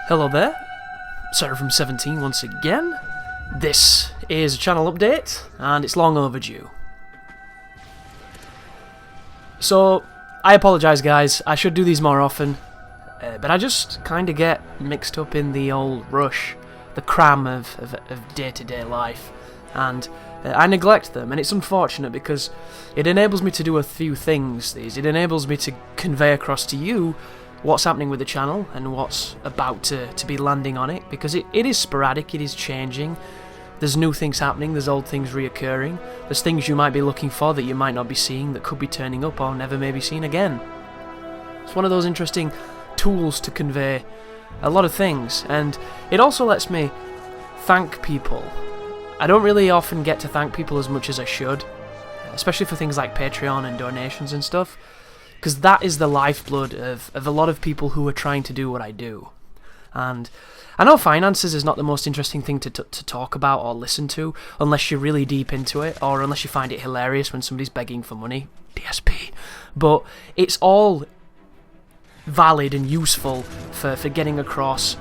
Hello there, Sarah from 17 once again. This is a channel update, and it's long overdue. So, I apologise guys, I should do these more often, but I just kinda get mixed up in the old rush, the cram of day-to-day life, and I neglect them, and it's unfortunate because it enables me to do a few things. It enables me to convey across to you what's happening with the channel and what's about to be landing on it, because it is sporadic, it is changing. There's new things happening, there's old things reoccurring, there's things you might be looking for that you might not be seeing that could be turning up or never may be seen again. It's one of those interesting tools to convey a lot of things, and it also lets me thank people. I don't really often get to thank people as much as I should, especially for things like Patreon and donations and stuff, because that is the lifeblood of a lot of people who are trying to do what I do. And I know finances is not the most interesting thing to talk about or listen to, unless you're really deep into it, or unless you find it hilarious when somebody's begging for money, DSP. But it's all valid and useful for getting across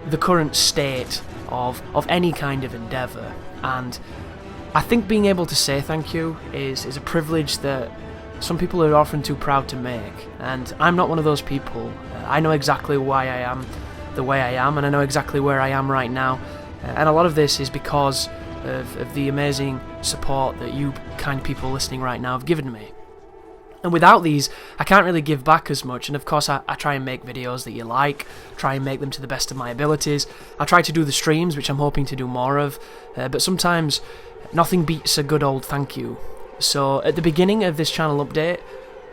the current state of any kind of endeavour. And I think being able to say thank you is a privilege that some people are often too proud to make, and I'm not one of those people. I know exactly why I am the way I am, and I know exactly where I am right now, and a lot of this is because of the amazing support that you kind people listening right now have given me. And without these, I can't really give back as much, and of course I try and make videos that you like, try and make them to the best of my abilities. I try to do the streams, which I'm hoping to do more of, but sometimes nothing beats a good old thank you. So at the beginning of this channel update,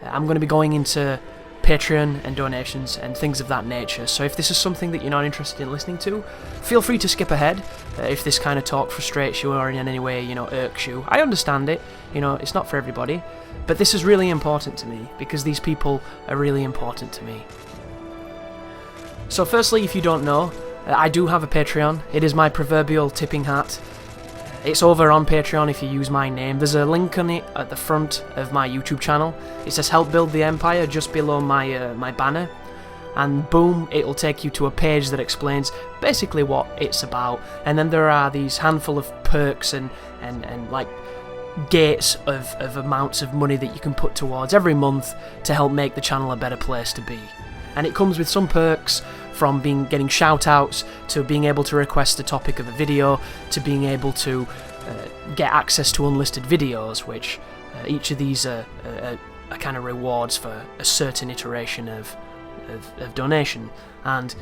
I'm going to be going into Patreon and donations and things of that nature. So if this is something that you're not interested in listening to, feel free to skip ahead. If this kind of talk frustrates you or in any way, irks you, I understand it. It's not for everybody. But this is really important to me because these people are really important to me. So firstly, if you don't know, I do have a Patreon. It is my proverbial tipping hat. It's over on Patreon if you use my name. There's a link on it at the front of my YouTube channel. It says Help Build the Empire just below my banner. And boom, it'll take you to a page that explains basically what it's about. And then there are these handful of perks and like gates of amounts of money that you can put towards every month to help make the channel a better place to be. And it comes with some perks, from getting shout-outs, to being able to request the topic of a video, to being able to get access to unlisted videos, which each of these are kind of rewards for a certain iteration of donation. And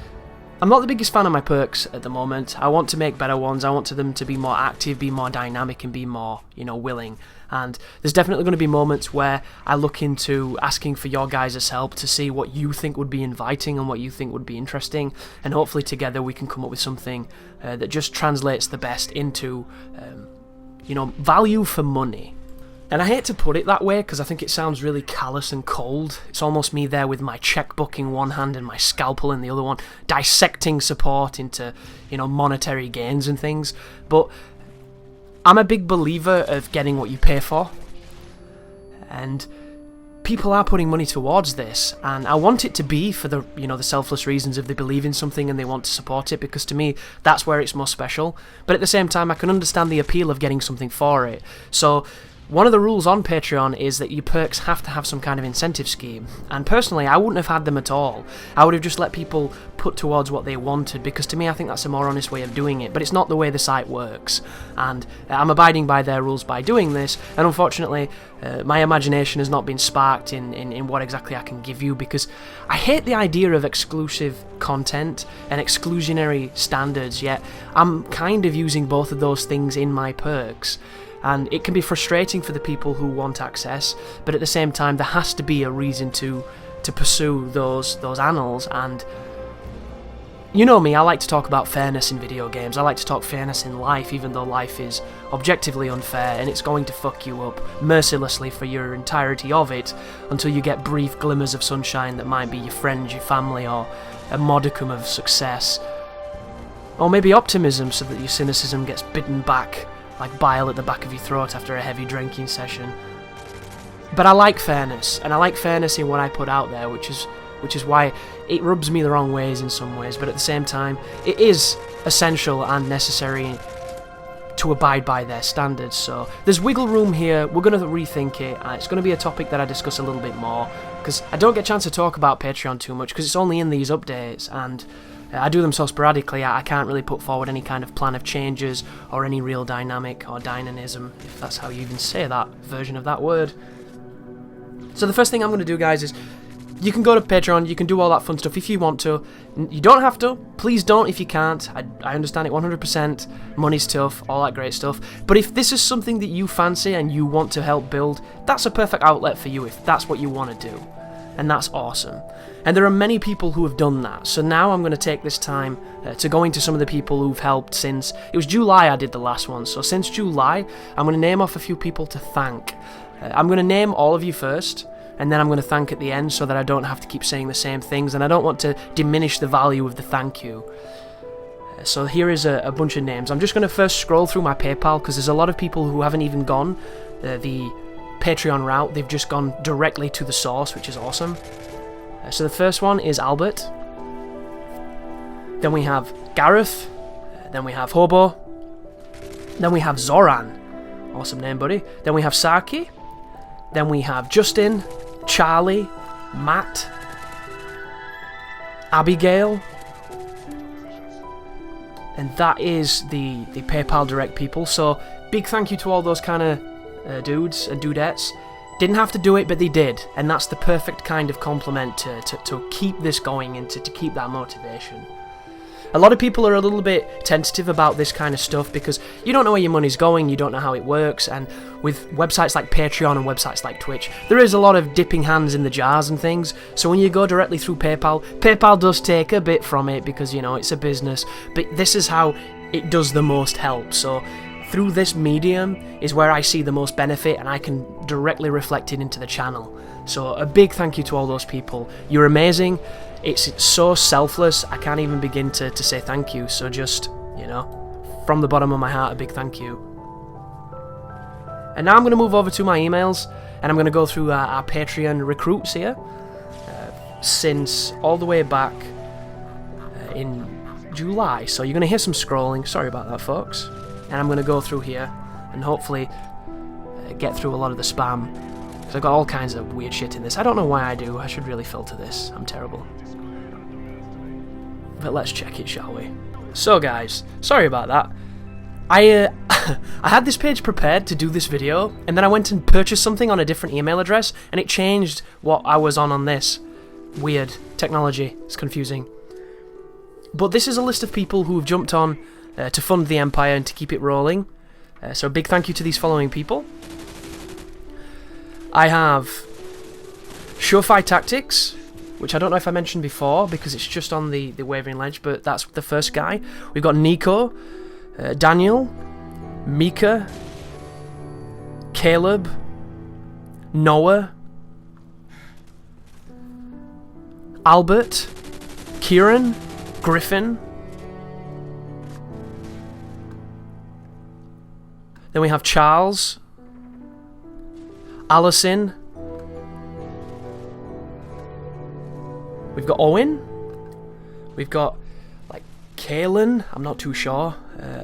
I'm not the biggest fan of my perks at the moment. I want to make better ones. I want them to be more active, be more dynamic, and be more, willing. And there's definitely going to be moments where I look into asking for your guys' help to see what you think would be inviting and what you think would be interesting, and hopefully together we can come up with something that just translates the best into, value for money. And I hate to put it that way because I think it sounds really callous and cold. It's almost me there with my checkbook in one hand and my scalpel in the other one, dissecting support into, monetary gains and things. But I'm a big believer of getting what you pay for. And people are putting money towards this, and I want it to be for the the selfless reasons of they believe in something and they want to support it, because to me that's where it's most special. But at the same time I can understand the appeal of getting something for it. So one of the rules on Patreon is that your perks have to have some kind of incentive scheme, and personally I wouldn't have had them at all. I would have just let people put towards what they wanted, because to me I think that's a more honest way of doing it, but it's not the way the site works, and I'm abiding by their rules by doing this, and unfortunately my imagination has not been sparked in what exactly I can give you, because I hate the idea of exclusive content and exclusionary standards, yet I'm kind of using both of those things in my perks. And it can be frustrating for the people who want access, but at the same time there has to be a reason to pursue those annals. And you know me, I like to talk about fairness in video games. I like to talk fairness in life, even though life is objectively unfair and it's going to fuck you up mercilessly for your entirety of it, until you get brief glimmers of sunshine that might be your friends, your family, or a modicum of success. Or maybe optimism, so that your cynicism gets bitten back like bile at the back of your throat after a heavy drinking session. But I like fairness, and I like fairness in what I put out there, which is which is why it rubs me the wrong ways in some ways, but at the same time, it is essential and necessary to abide by their standards. So there's wiggle room here. We're going to rethink it. It's going to be a topic that I discuss a little bit more, because I don't get a chance to talk about Patreon too much, because it's only in these updates, and I do them so sporadically. I can't really put forward any kind of plan of changes or any real dynamic or dynamism, if that's how you even say that version of that word. So the first thing I'm going to do, guys, is you can go to Patreon, you can do all that fun stuff if you want to. You don't have to. Please don't if you can't. I understand it 100%. Money's tough, all that great stuff. But if this is something that you fancy and you want to help build, that's a perfect outlet for you if that's what you want to do. And that's awesome. And there are many people who have done that. So now I'm going to take this time to go into some of the people who've helped since... It was July I did the last one. So since July, I'm going to name off a few people to thank. I'm going to name all of you first, and then I'm going to thank at the end so that I don't have to keep saying the same things, and I don't want to diminish the value of the thank you. So here is a bunch of names. I'm just going to first scroll through my PayPal, because there's a lot of people who haven't even gone the Patreon route. They've just gone directly to the source, which is awesome. So the first one is Albert. Then we have Gareth. Then we have Hobo. Then we have Zoran. Awesome name, buddy. Then we have Saki. Then we have Justin, Charlie, Matt, Abigail, and that is the PayPal direct people. So big thank you to all those kind of dudes and dudettes. Didn't have to do it, but they did, and that's the perfect kind of compliment to keep this going and to keep that motivation. A lot of people are a little bit tentative about this kind of stuff because you don't know where your money's going, you don't know how it works, and with websites like Patreon and websites like Twitch, there is a lot of dipping hands in the jars and things. So when you go directly through PayPal, PayPal does take a bit from it because, you know, it's a business, but this is how it does the most help. So through this medium is where I see the most benefit, and I can directly reflect it into the channel. So a big thank you to all those people. You're amazing. It's so selfless, I can't even begin to say thank you. So just, you know, from the bottom of my heart, a big thank you. And now I'm going to move over to my emails, and I'm going to go through our Patreon recruits here. Since all the way back in July. So you're going to hear some scrolling. Sorry about that, folks. And I'm going to go through here and hopefully get through a lot of the spam, because I've got all kinds of weird shit in this. I don't know why I do. I should really filter this. I'm terrible. But let's check it, shall we? So guys, sorry about that. I had this page prepared to do this video, and then I went and purchased something on a different email address, and it changed what I was on this. Weird. Technology. It's confusing. But this is a list of people who have jumped on to fund the Empire and to keep it rolling. So a big thank you to these following people. I have Surefire Tactics, which I don't know if I mentioned before because it's just on the Wavering Ledge, but that's the first guy. We've got Nico, Daniel, Mika, Caleb, Noah, Albert, Kieran, Griffin. Then we have Charles, Allison. We've got Owen. We've got, like, Kalen. I'm not too sure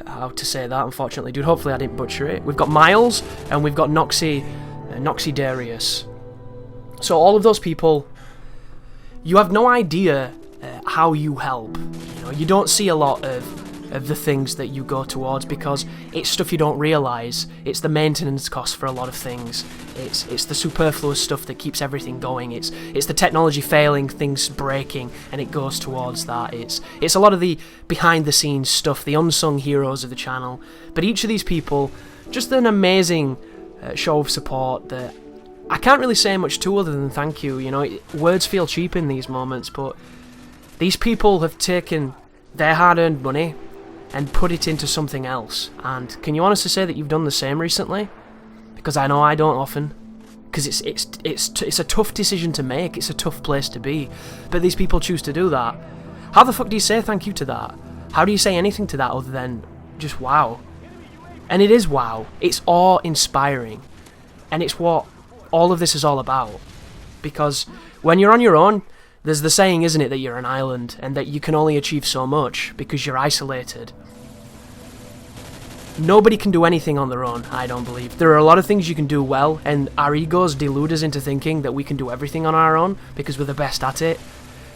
how to say that, unfortunately, dude. Hopefully I didn't butcher it. We've got Miles, and we've got Noxy Darius. So all of those people, you have no idea how you help. You know, you don't see a lot of the things that you go towards because it's stuff you don't realise. It's the maintenance costs for a lot of things. It's the superfluous stuff that keeps everything going. It's the technology failing, things breaking, and it goes towards that. It's a lot of the behind the scenes stuff, the unsung heroes of the channel. But each of these people, just an amazing show of support that I can't really say much to other than thank you. You know, words feel cheap in these moments, but these people have taken their hard-earned money and put it into something else. And can you honestly say that you've done the same recently? Because I know I don't often. Because it's a tough decision to make. It's a tough place to be. But these people choose to do that. How the fuck do you say thank you to that? How do you say anything to that other than just wow? And it is wow. It's awe-inspiring. And it's what all of this is all about. Because when you're on your own, There's the saying, isn't it, that you're an island, and that you can only achieve so much because you're isolated. Nobody can do anything on their own, I don't believe. There are a lot of things you can do well, and our egos delude us into thinking that we can do everything on our own because we're the best at it.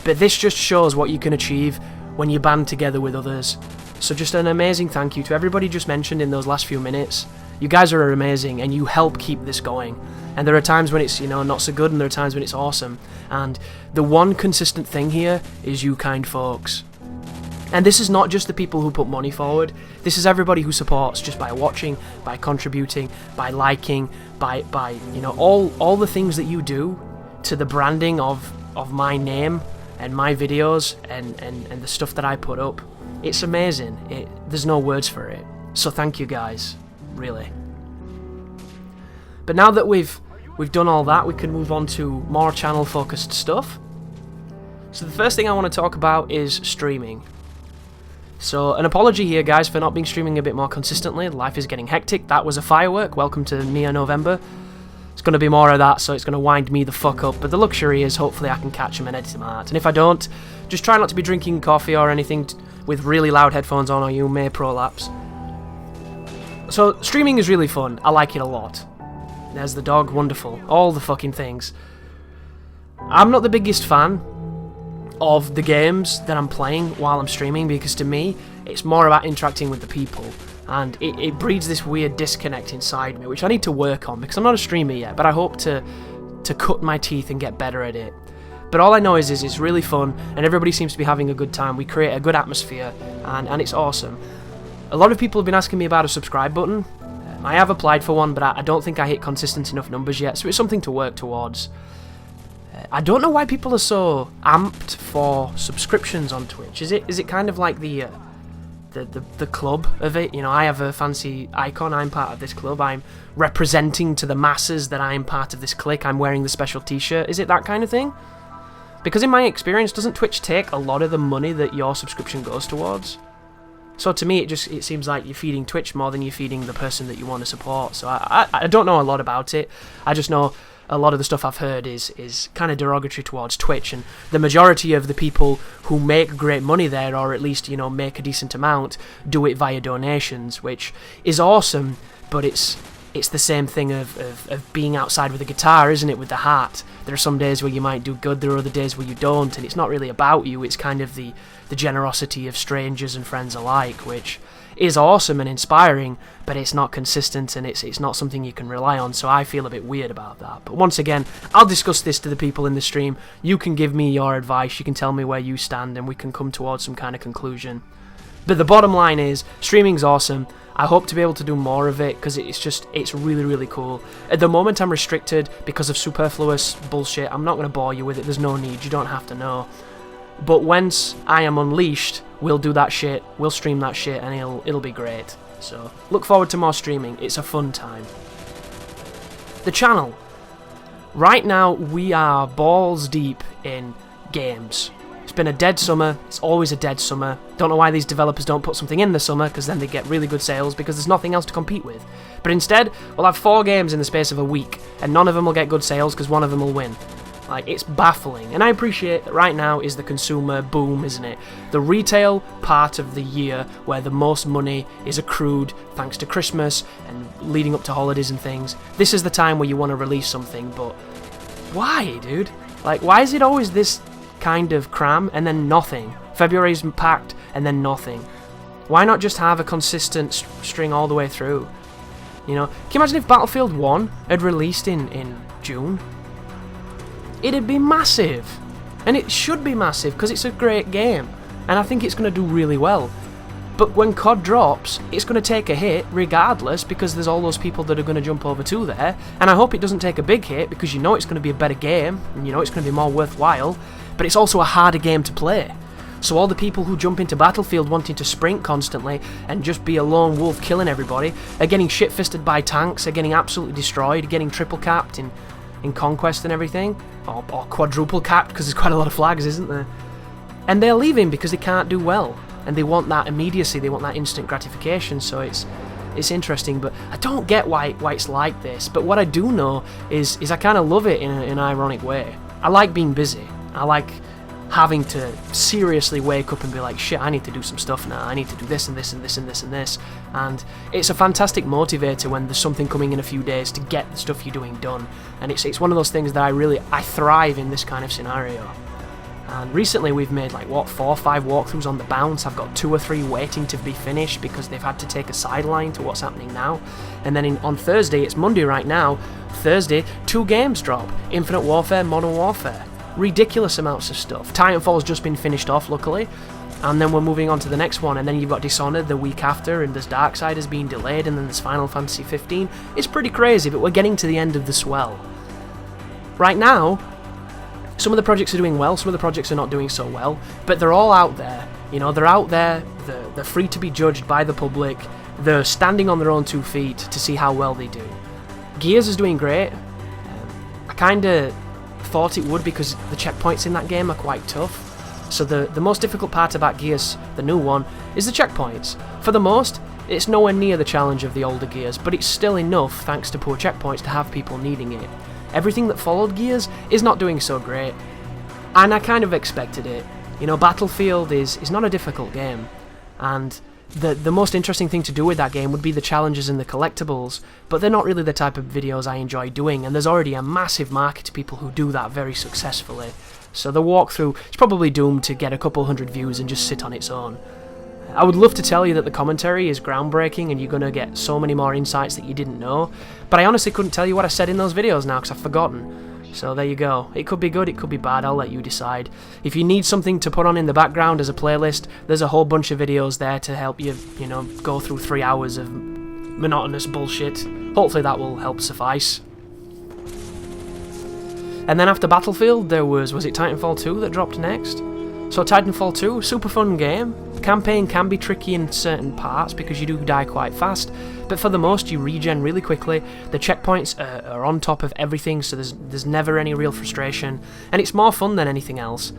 But this just shows what you can achieve when you band together with others. So just an amazing thank you to everybody just mentioned in those last few minutes. You guys are amazing, and you help keep this going. And there are times when it's, not so good, and there are times when it's awesome. And the one consistent thing here is you kind folks. And this is not just the people who put money forward. This is everybody who supports just by watching, by contributing, by liking, by all the things that you do to the branding of my name and my videos and the stuff that I put up. It's amazing. There's no words for it. So thank you guys, really. But now that we've done all that, we can move on to more channel focused stuff. So the first thing I want to talk about is streaming. So an apology here, guys, for not being streaming a bit more consistently. Life is getting hectic. That was a firework. Welcome to Mia November. It's going to be more of that, so it's going to wind me the fuck up. But the luxury is hopefully I can catch them and edit them out. And if I don't, just try not to be drinking coffee or anything with really loud headphones on, or you may prolapse. So streaming is really fun. I like it a lot. There's the dog, wonderful. All the fucking things. I'm not the biggest fan of the games that I'm playing while I'm streaming, because to me it's more about interacting with the people, and it breeds this weird disconnect inside me, which I need to work on, because I'm not a streamer yet, but I hope to cut my teeth and get better at it. But all I know is it's really fun, and everybody seems to be having a good time. We create a good atmosphere, and it's awesome. A lot of people have been asking me about a subscribe button. I have applied for one, but I don't think I hit consistent enough numbers yet, so it's something to work towards. I don't know why people are so amped for subscriptions on Twitch. Is it kind of like the club of it? I have a fancy icon. I'm part of this club. I'm representing to the masses that I'm part of this clique. I'm wearing the special t-shirt. Is it that kind of thing? Because in my experience, doesn't Twitch take a lot of the money that your subscription goes towards? So to me, it seems like you're feeding Twitch more than you're feeding the person that you want to support. So I don't know a lot about it. I just know a lot of the stuff I've heard is kind of derogatory towards Twitch, and the majority of the people who make great money there, or at least make a decent amount, do it via donations, which is awesome. But it's the same thing of being outside with a guitar, isn't it? With the hat, there are some days where you might do good, there are other days where you don't, and it's not really about you. It's kind of the generosity of strangers and friends alike, which is awesome and inspiring, but it's not consistent, and it's not something you can rely on, so I feel a bit weird about that. But once again, I'll discuss this to the people in the stream. You can give me your advice, you can tell me where you stand, and we can come towards some kind of conclusion. But the bottom line is, streaming's awesome. I hope to be able to do more of it, because it's really, really cool. At the moment, I'm restricted because of superfluous bullshit. I'm not going to bore you with it, there's no need, you don't have to know. But once I am unleashed, we'll do that shit, we'll stream that shit, and it'll be great. So, look forward to more streaming, it's a fun time. The channel. Right now, we are balls deep in games. It's been a dead summer, it's always a dead summer. Don't know why these developers don't put something in the summer, because then they get really good sales, because there's nothing else to compete with. But instead, we'll have 4 games in the space of a week, and none of them will get good sales, because one of them will win. Like, it's baffling, and I appreciate that right now is the consumer boom, isn't it? The retail part of the year where the most money is accrued thanks to Christmas and leading up to holidays and things. This is the time where you want to release something, but why, dude? Like, why is it always this kind of cram and then nothing? February's packed and then nothing. Why not just have a consistent string all the way through? Can you imagine if Battlefield 1 had released in June? It'd be massive, and it should be massive because it's a great game, and I think it's going to do really well. But when COD drops, it's going to take a hit regardless, because there's all those people that are going to jump over to there, and I hope it doesn't take a big hit, because it's going to be a better game, and it's going to be more worthwhile, but it's also a harder game to play. So all the people who jump into Battlefield wanting to sprint constantly and just be a lone wolf killing everybody are getting shit-fisted by tanks, are getting absolutely destroyed, getting triple capped in Conquest and everything, or quadruple capped, because there's quite a lot of flags, isn't there? And they're leaving because they can't do well, and they want that immediacy, they want that instant gratification. So it's interesting, but I don't get why it's like this. But what I do know is I kind of love it in an ironic way. I like being busy. I like having to seriously wake up and be like, shit, I need to do some stuff now, I need to do this and this and this and this and this, and it's a fantastic motivator when there's something coming in a few days to get the stuff you're doing done, and it's one of those things that I thrive in this kind of scenario. And recently we've made like, what, 4 or 5 walkthroughs on the bounce. I've got 2 or 3 waiting to be finished because they've had to take a sideline to what's happening now. And then on Thursday, it's Monday right now, Thursday, 2 games drop. Infinite Warfare, Modern Warfare. Ridiculous amounts of stuff. Titanfall's just been finished off, luckily. And then we're moving on to the next one, and then you've got Dishonored the week after, and there's Darksiders being delayed, and then there's Final Fantasy 15. It's pretty crazy, but we're getting to the end of the swell. Right now, some of the projects are doing well, some of the projects are not doing so well, but they're all out there. You know, they're out there, they're free to be judged by the public, they're standing on their own 2 feet to see how well they do. Gears is doing great. I kinda thought it would because the checkpoints in that game are quite tough. So the most difficult part about Gears, the new one, is the checkpoints. For the most, it's nowhere near the challenge of the older Gears, but it's still enough, thanks to poor checkpoints, to have people needing it. Everything that followed Gears is not doing so great, and I kind of expected it. You know, Battlefield is not a difficult game, and the most interesting thing to do with that game would be the challenges and the collectibles, but they're not really the type of videos I enjoy doing, and there's already a massive market to people who do that very successfully. So the walkthrough is probably doomed to get a couple hundred views and just sit on its own. I would love to tell you that the commentary is groundbreaking and you're going to get so many more insights that you didn't know, but I honestly couldn't tell you what I said in those videos now because I've forgotten. So there you go. It could be good, it could be bad, I'll let you decide. If you need something to put on in the background as a playlist, there's a whole bunch of videos there to help you, you know, go through 3 hours of monotonous bullshit. Hopefully that will help suffice. And then after Battlefield, there was it Titanfall 2 that dropped next? So Titanfall 2, super fun game. The campaign can be tricky in certain parts because you do die quite fast, but for the most you regen really quickly. The checkpoints are on top of everything, so there's never any real frustration, and it's more fun than anything else.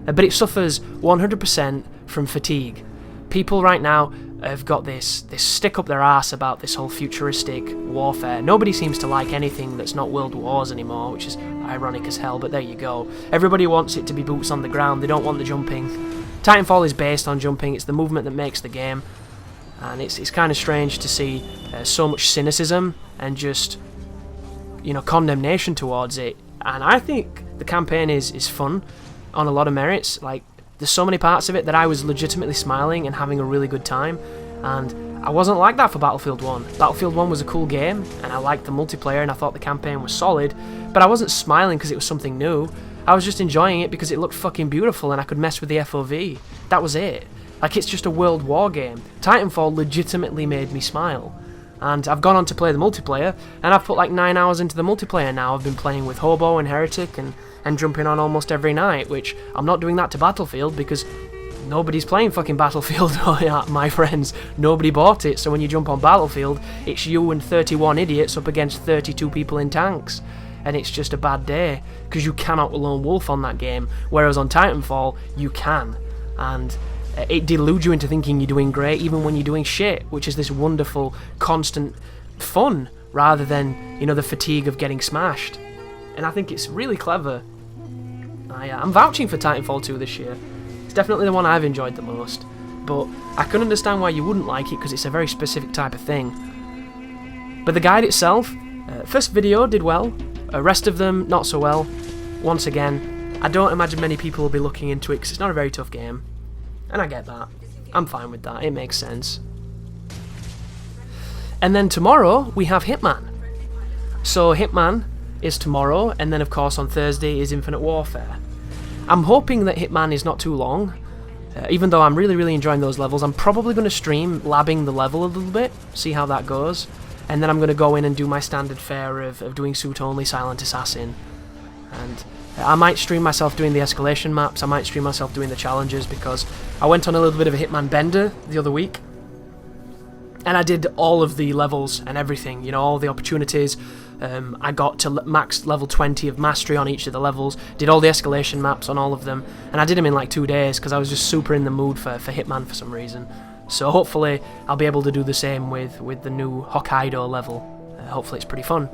But it suffers 100% from fatigue. People right now have got this stick up their arse about this whole futuristic warfare. Nobody seems to like anything that's not World Wars anymore, which is ironic as hell, but there you go. Everybody wants it to be boots on the ground, they don't want the jumping. Titanfall is based on jumping, it's the movement that makes the game, and it's kind of strange to see so much cynicism and just, you know, condemnation towards it. And I think the campaign is fun on a lot of merits. Like, there's so many parts of it that I was legitimately smiling and having a really good time, and I wasn't like that for Battlefield 1. Battlefield 1 was a cool game, and I liked the multiplayer, and I thought the campaign was solid, but I wasn't smiling because it was something new. I was just enjoying it because it looked fucking beautiful and I could mess with the FOV. That was it. Like, it's just a World War game. Titanfall legitimately made me smile. And I've gone on to play the multiplayer, and I've put like 9 hours into the multiplayer now. I've been playing with Hobo and Heretic and jumping on almost every night, which I'm not doing that to Battlefield because nobody's playing fucking Battlefield. Oh yeah, my friends, nobody bought it, so when you jump on Battlefield, it's you and 31 idiots up against 32 people in tanks. And it's just a bad day, because you cannot lone wolf on that game, whereas on Titanfall, you can. And it deludes you into thinking you're doing great, even when you're doing shit, which is this wonderful, constant fun, rather than, you know, the fatigue of getting smashed. And I think it's really clever. I'm vouching for Titanfall 2 this year. It's definitely the one I've enjoyed the most, but I can understand why you wouldn't like it, because it's a very specific type of thing. But the guide itself, first video did well, rest of them not so well. Once again, I don't imagine many people will be looking into it because it's not a very tough game, and I get that. I'm fine with that, it makes sense. And then tomorrow we have Hitman. So Hitman is tomorrow, and then of course on Thursday is Infinite Warfare. I'm hoping that Hitman is not too long. Even though I'm really enjoying those levels, I'm probably going to stream labbing the level a little bit, see how that goes. And then I'm going to go in and do my standard fare of doing suit-only Silent Assassin. And I might stream myself doing the escalation maps, I might stream myself doing the challenges, because I went on a little bit of a Hitman bender the other week. And I did all of the levels and everything, you know, all the opportunities. I got to max level 20 of mastery on each of the levels, did all the escalation maps on all of them, and I did them in like 2 days, because I was just super in the mood for Hitman for some reason. So hopefully I'll be able to do the same with the new Hokkaido level. Hopefully it's pretty fun.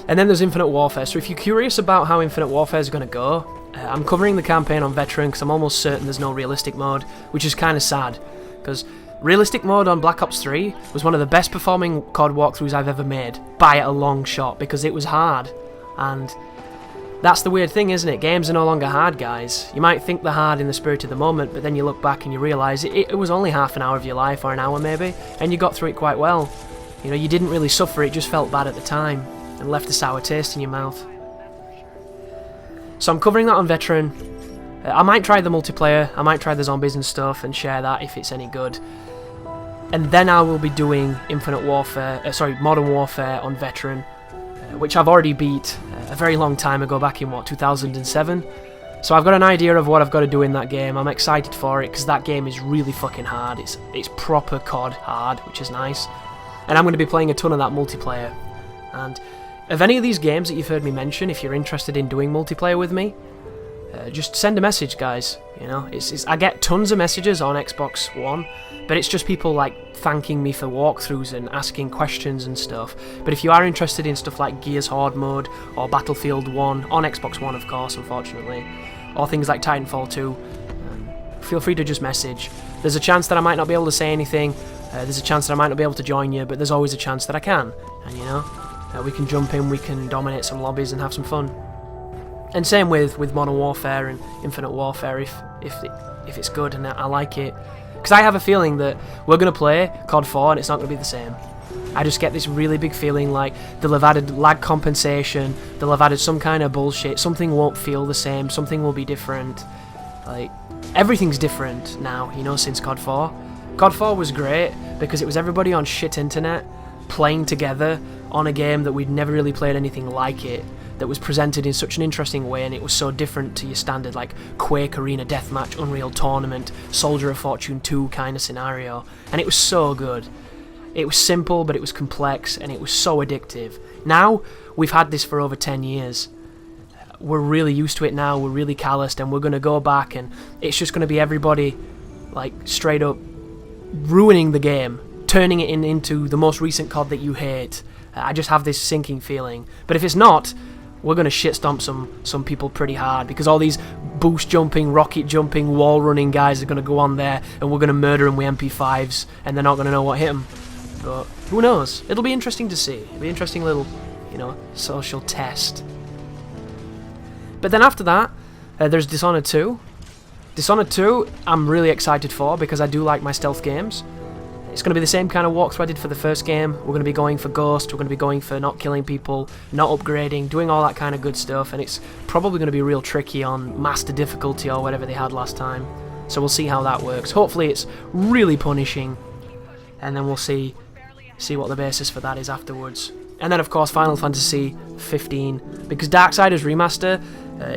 And then there's Infinite Warfare. So if you're curious about how Infinite Warfare is going to go, I'm covering the campaign on Veteran because I'm almost certain there's no realistic mode, which is kind of sad, because realistic mode on Black Ops 3 was one of the best performing COD walkthroughs I've ever made, by a long shot, because it was hard. And that's the weird thing, isn't it? Games are no longer hard, guys. You might think they're hard in the spirit of the moment, but then you look back and you realise it was only half an hour of your life, or an hour maybe, and you got through it quite well. You know, you didn't really suffer, it just felt bad at the time, and left a sour taste in your mouth. So I'm covering that on Veteran. I might try the multiplayer, I might try the zombies and stuff, and share that if it's any good. And then I will be doing Modern Warfare on Veteran, which I've already beat a very long time ago, back in, 2007? So I've got an idea of what I've got to do in that game. I'm excited for it, because that game is really fucking hard. It's proper COD hard, which is nice. And I'm going to be playing a ton of that multiplayer. And of any of these games that you've heard me mention, if you're interested in doing multiplayer with me, just send a message, guys. You know, I get tons of messages on Xbox One, but it's just people like thanking me for walkthroughs and asking questions and stuff. But if you are interested in stuff like Gears Horde mode or Battlefield 1 on Xbox One, of course, unfortunately, or things like Titanfall 2, feel free to just message. There's a chance that I might not be able to say anything. There's a chance that I might not be able to join you, but there's always a chance that I can. And you know, we can jump in, we can dominate some lobbies and have some fun. And same with Modern Warfare and Infinite Warfare, if it's good and I like it. Because I have a feeling that we're going to play COD 4 and it's not going to be the same. I just get this really big feeling like they'll have added lag compensation, they'll have added some kind of bullshit, something won't feel the same, something will be different. Like, everything's different now, you know, since COD 4. COD 4 was great because it was everybody on shit internet playing together on a game that we'd never really played anything like it, that was presented in such an interesting way, and it was so different to your standard like Quake Arena Deathmatch, Unreal Tournament, Soldier of Fortune 2 kind of scenario, and it was so good. It was simple, but it was complex, and it was so addictive. Now, we've had this for over 10 years. We're really used to it now, we're really calloused, and we're going to go back, and it's just going to be everybody like straight up ruining the game, turning it into the most recent COD that you hate. I just have this sinking feeling. But if it's not, we're going to shitstomp some people pretty hard, because all these boost jumping, rocket jumping, wall running guys are going to go on there, and we're going to murder them with MP5s, and they're not going to know what hit them. But who knows? It'll be interesting to see. It'll be an interesting little, you know, social test. But then after that, there's Dishonored 2. Dishonored 2, I'm really excited for, because I do like my stealth games. It's going to be the same kind of walkthrough I did for the first game. We're going to be going for Ghost, we're going to be going for not killing people, not upgrading, doing all that kind of good stuff, and it's probably going to be real tricky on Master Difficulty or whatever they had last time. So we'll see how that works. Hopefully it's really punishing, and then we'll see what the basis for that is afterwards. And then of course Final Fantasy 15, because Darksiders Remaster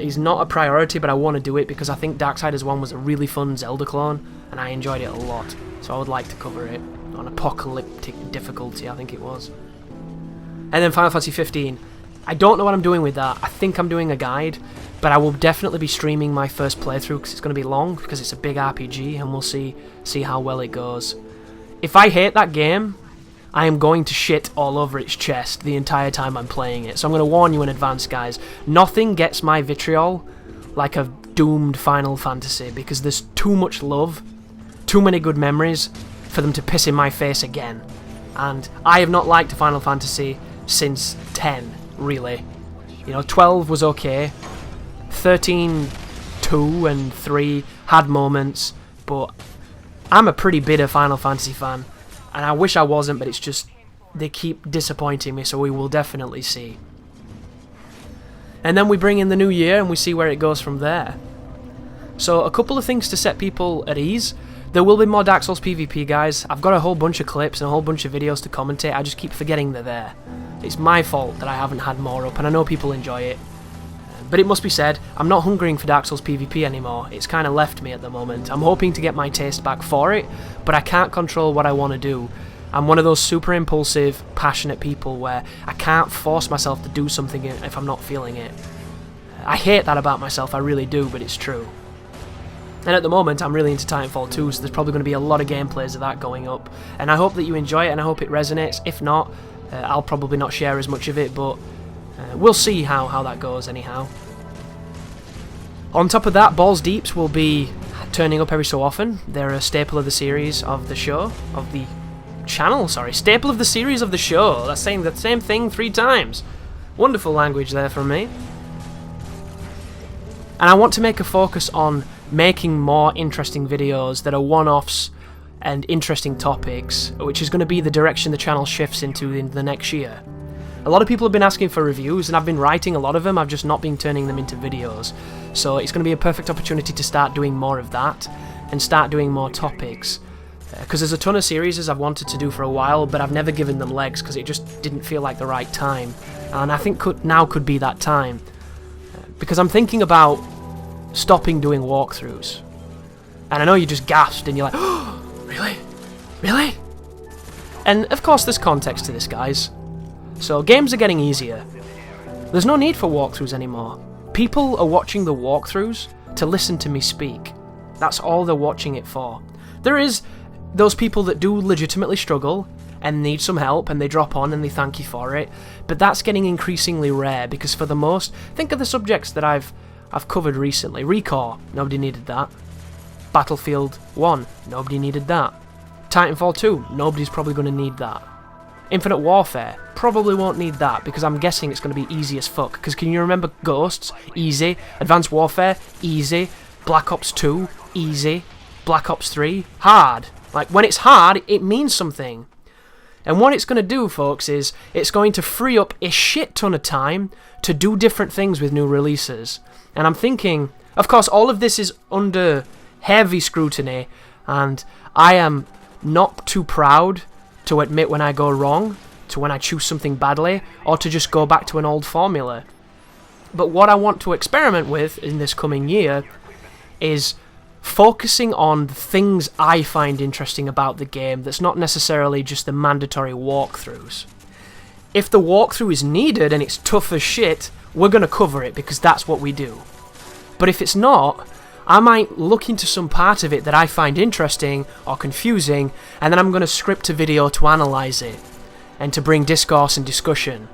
is not a priority, but I want to do it because I think Darksiders 1 was a really fun Zelda clone, and I enjoyed it a lot. So I would like to cover it on apocalyptic difficulty, I think it was. And then Final Fantasy 15. I don't know what I'm doing with that. I think I'm doing a guide, but I will definitely be streaming my first playthrough because it's going to be long, because it's a big RPG, and we'll see how well it goes. If I hate that game, I am going to shit all over its chest the entire time I'm playing it. So I'm going to warn you in advance, guys. Nothing gets my vitriol like a doomed Final Fantasy, because there's too much love, too many good memories for them to piss in my face again. And I have not liked Final Fantasy since 10, really. You know, 12 was okay. 13, 2 and 3 had moments, but I'm a pretty bitter Final Fantasy fan. And I wish I wasn't, but it's just, they keep disappointing me, so we will definitely see. And then we bring in the new year and we see where it goes from there. So a couple of things to set people at ease. There will be more Dark Souls PvP, guys. I've got a whole bunch of clips and a whole bunch of videos to commentate. I just keep forgetting they're there. It's my fault that I haven't had more up, and I know people enjoy it. But it must be said, I'm not hungering for Dark Souls PvP anymore. It's kind of left me at the moment. I'm hoping to get my taste back for it, but I can't control what I want to do. I'm one of those super impulsive, passionate people where I can't force myself to do something if I'm not feeling it. I hate that about myself, I really do, but it's true. And at the moment, I'm really into Titanfall 2, so there's probably going to be a lot of gameplays of that going up. And I hope that you enjoy it, and I hope it resonates. If not, I'll probably not share as much of it, but We'll see how that goes anyhow. On top of that, Balls Deeps will be turning up every so often. They're a staple of the series of the show, of the channel, sorry. Staple of the series of the show. That's saying the same thing 3 times. Wonderful language there from me. And I want to make a focus on making more interesting videos that are one-offs and interesting topics, which is going to be the direction the channel shifts into in the next year. A lot of people have been asking for reviews, and I've been writing a lot of them, I've just not been turning them into videos. So it's going to be a perfect opportunity to start doing more of that, and start doing more topics. Because there's a ton of series I've wanted to do for a while, but I've never given them legs because it just didn't feel like the right time. And I think now could be that time. Because I'm thinking about stopping doing walkthroughs. And I know you just gasped and you're like, oh, really? Really? And of course there's context to this, guys. So games are getting easier. There's no need for walkthroughs anymore. People are watching the walkthroughs to listen to me speak. That's all they're watching it for. There is those people that do legitimately struggle and need some help and they drop on and they thank you for it, but that's getting increasingly rare because for the most, think of the subjects that I've covered recently. Recore, nobody needed that. Battlefield 1, nobody needed that. Titanfall 2, nobody's probably going to need that. Infinite Warfare, probably won't need that because I'm guessing it's going to be easy as fuck. Because can you remember Ghosts? Easy. Advanced Warfare? Easy. Black Ops 2? Easy. Black Ops 3? Hard. Like, when it's hard, it means something. And what it's going to do, folks, is it's going to free up a shit ton of time to do different things with new releases. And I'm thinking, of course, all of this is under heavy scrutiny, and I am not too proud to admit when I go wrong, to when I choose something badly, or to just go back to an old formula. But what I want to experiment with in this coming year is focusing on the things I find interesting about the game that's not necessarily just the mandatory walkthroughs. If the walkthrough is needed and it's tough as shit, we're going to cover it because that's what we do. But if it's not, I might look into some part of it that I find interesting or confusing, and then I'm going to script a video to analyse it and to bring discourse and discussion.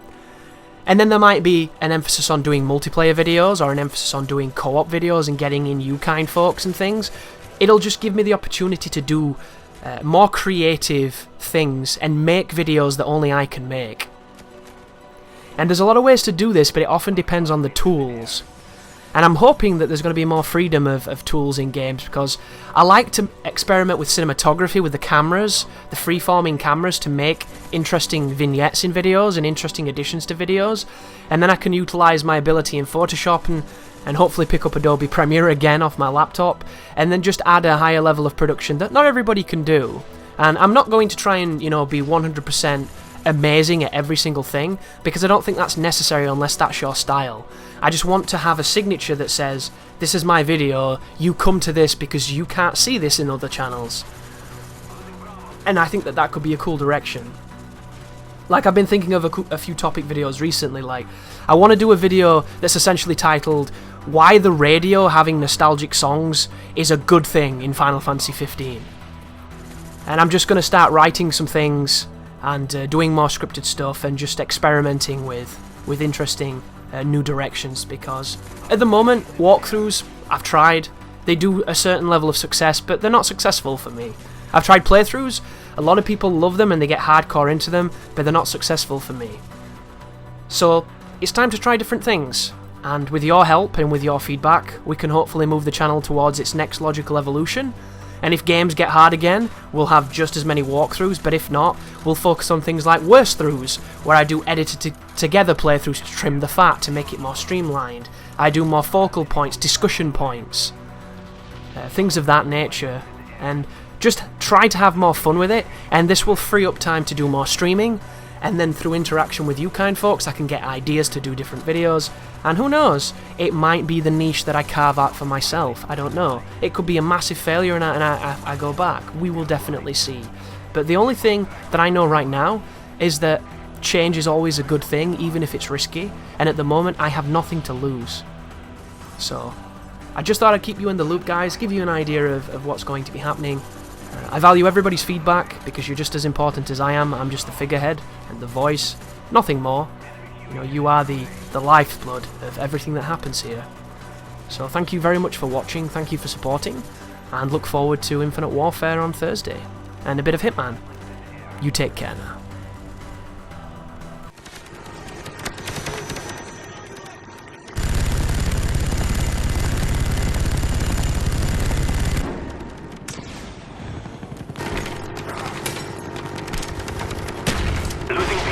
And then there might be an emphasis on doing multiplayer videos or an emphasis on doing co-op videos and getting in you kind folks and things. It'll just give me the opportunity to do more creative things and make videos that only I can make. And there's a lot of ways to do this, but it often depends on the tools. And I'm hoping that there's going to be more freedom of tools in games because I like to experiment with cinematography, with the cameras, the free-forming cameras to make interesting vignettes in videos and interesting additions to videos. And then I can utilise my ability in Photoshop and hopefully pick up Adobe Premiere again off my laptop and then just add a higher level of production that not everybody can do. And I'm not going to try and, be 100% amazing at every single thing because I don't think that's necessary unless that's your style. I just want to have a signature that says, this is my video, you come to this because you can't see this in other channels. And I think that could be a cool direction. Like, I've been thinking of a few topic videos recently, like, I want to do a video that's essentially titled, Why the Radio Having Nostalgic Songs is a Good Thing in Final Fantasy 15. And I'm just going to start writing some things and doing more scripted stuff and just experimenting with interesting new directions because at the moment, walkthroughs, I've tried, they do a certain level of success, but they're not successful for me. I've tried playthroughs, a lot of people love them and they get hardcore into them, but they're not successful for me. So it's time to try different things, and with your help and with your feedback, we can hopefully move the channel towards its next logical evolution. And if games get hard again, we'll have just as many walkthroughs, but if not, we'll focus on things like worse throughs, where I do edited together playthroughs to trim the fat, to make it more streamlined. I do more focal points, discussion points, things of that nature, and just try to have more fun with it, and this will free up time to do more streaming, and then through interaction with you kind folks, I can get ideas to do different videos, and who knows, it might be the niche that I carve out for myself, I don't know. It could be a massive failure and I go back, we will definitely see. But the only thing that I know right now is that change is always a good thing, even if it's risky, and at the moment I have nothing to lose. So, I just thought I'd keep you in the loop, guys, give you an idea of what's going to be happening. I value everybody's feedback because you're just as important as I am. I'm just the figurehead and the voice, nothing more. You know, you are the lifeblood of everything that happens here. So thank you very much for watching, thank you for supporting, and look forward to Infinite Warfare on Thursday, and a bit of Hitman. You take care now. Losing B.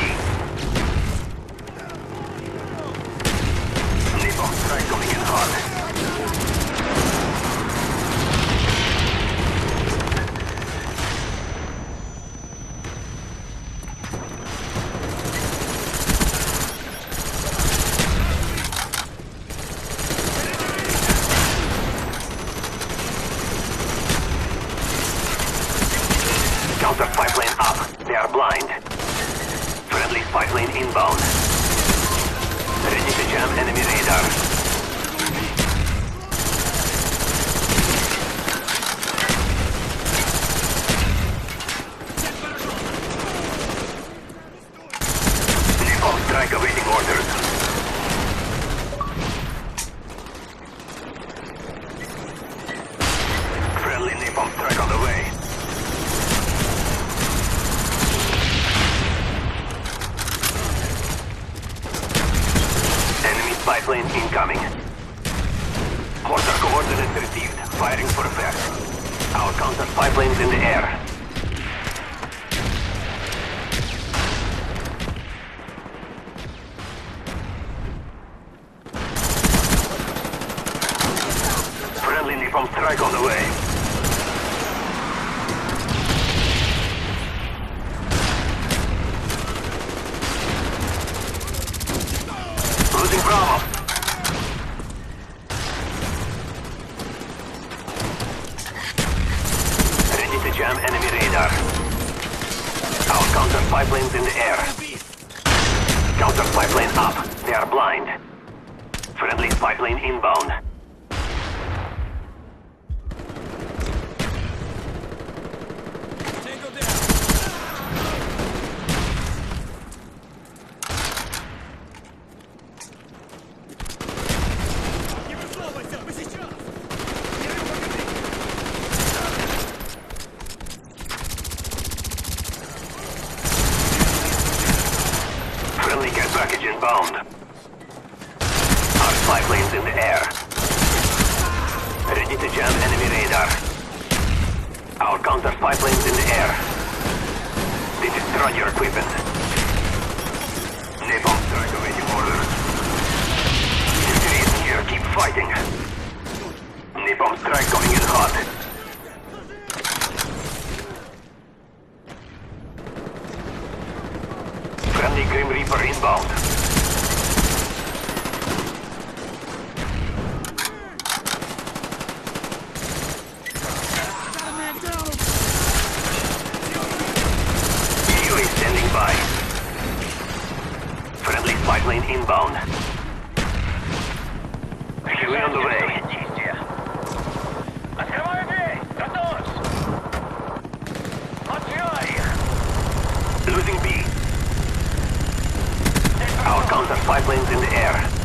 Napalm strike coming in hard. Counter spy plane up. They are blind. Friendly spy plane inbound. Ready to jam enemy radar. Napalm strike awaiting orders. Friendly napalm strike on the way. Spy plane incoming. Mortar coordinates received. Firing for effect. Our counter spy planes in the air. Friendly napalm strike on the way. Losing Bravo. Ready to jam enemy radar. Our counter spy planes in the air. Counter spy plane up. They are blind. Friendly spy plane inbound. Friendly care package inbound. Our spy planes in the air. Ready to jam enemy radar. Our counter spy planes in the air. They destroy your equipment. Napalm strike awaiting orders. Victory is near. Keep fighting. Napalm strike coming in hot. Friendly Grim Reaper inbound. UAV standing by. Friendly spy plane inbound. UAV on the way. Losing B. Our counter spy planes in the air.